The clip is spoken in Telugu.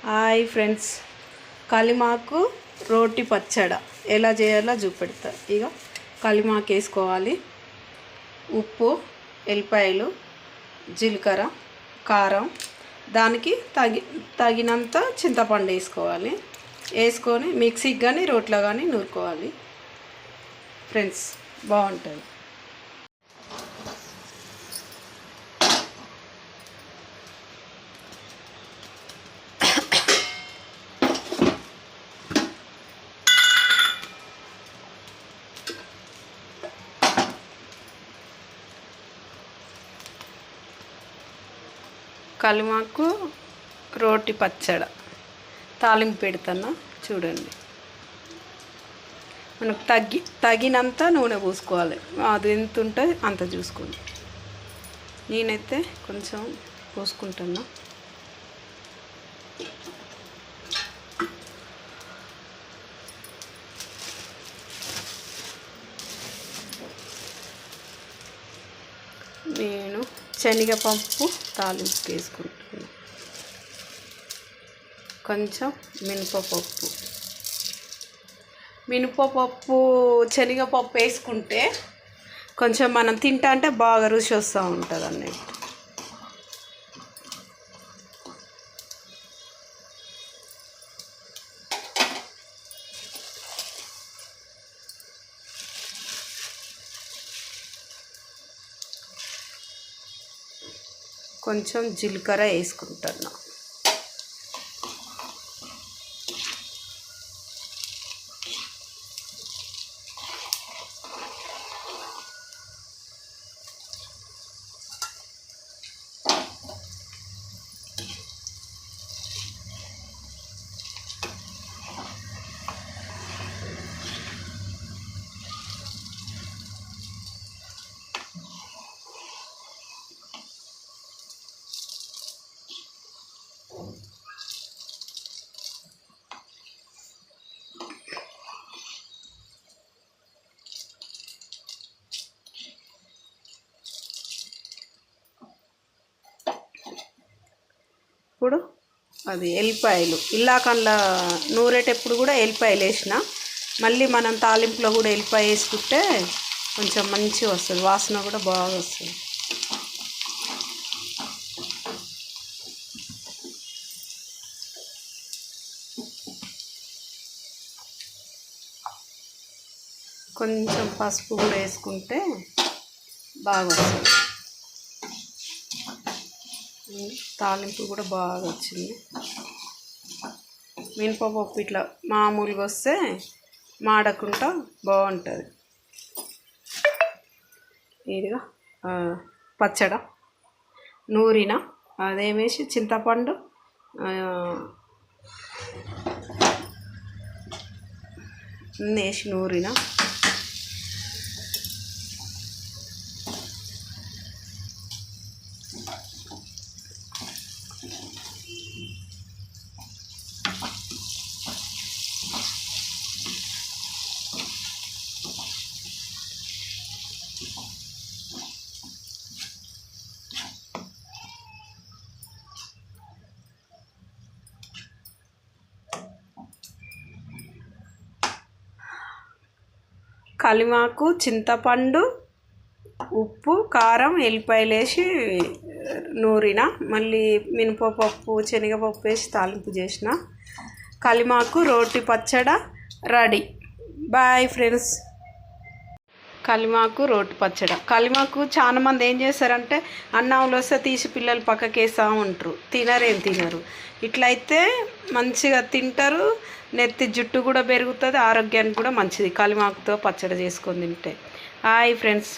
హాయ్ ఫ్రెండ్స్, కలిమాకు రోటి పచ్చడి ఎలా చేయాలో చూపెడతా. ఇక కలిమాకు వేసుకోవాలి, ఉప్పు, ఎల్లిపాయలు, జీలకర్ర, కారం, దానికి తగినంత చింతపండు వేసుకోవాలి. వేసుకొని మిక్సీకి కానీ రోట్లో కానీ నూరుకోవాలి ఫ్రెండ్స్, బాగుంటుంది. కలిమాకు రోటి పచ్చడి తాలింపు పెడతాను చూడండి. మనకు తగినంత నూనె పోసుకోవాలి, అది ఎంత ఉంటుంది అంత చూసుకోండి. నేనైతే కొంచెం పోసుకుంటున్నా. నేను శనగపప్పు తాలింపు వేసుకుంటున్నాను, కొంచెం మినపప్పు శనగపప్పు వేసుకుంటే కొంచెం మనం తింటా అంటే బాగా రుచి వస్తూ ఉంటుంది అన్నట్టు. కొంచెం జీలకర్ర వేసుకుంటున్నా. ఇప్పుడు అది ఎల్లిపాయలు ఇల్లాకండ్ల నూరేటప్పుడు కూడా ఎల్లిపాయలు వేసిన, మళ్ళీ మనం తాలింపులో కూడా ఎల్లిపాయ వేసుకుంటే కొంచెం మంచిగా వస్తుంది, వాసన కూడా బాగా వస్తుంది. కొంచెం పసుపు కూడా వేసుకుంటే బాగా వస్తుంది. తాలింపు కూడా బాగా వచ్చింది. మినపప్పు ఇట్లా మామూలుగా వస్తే మాడకుండా బాగుంటుంది. ఇదిగా పచ్చడి నూరిన అదేమేసి చింతపండు వేసి నూరిన కలిమాకు, చింతపండు, ఉప్పు, కారం, ఎల్లిపాయలు వేసి నూరిన, మళ్ళీ మినపప్పు శనగపప్పు వేసి తాలింపు చేసిన కలిమాకు రోటి పచ్చడి రెడీ. Bye friends. కలిమాకు రోటి పచ్చడి. కలిమాకు చాలా మంది ఏం చేస్తారంటే అన్నంలో వస్తే తీసి పిల్లలు పక్కకి వేస్తూ ఉంటారు, తినరు. ఇట్లయితే మంచిగా తింటారు, నెత్తి జుట్టు కూడా పెరుగుతుంది, ఆరోగ్యానికి కూడా మంచిది కలిమాకుతో పచ్చడి చేసుకొని తింటే. Hi friends.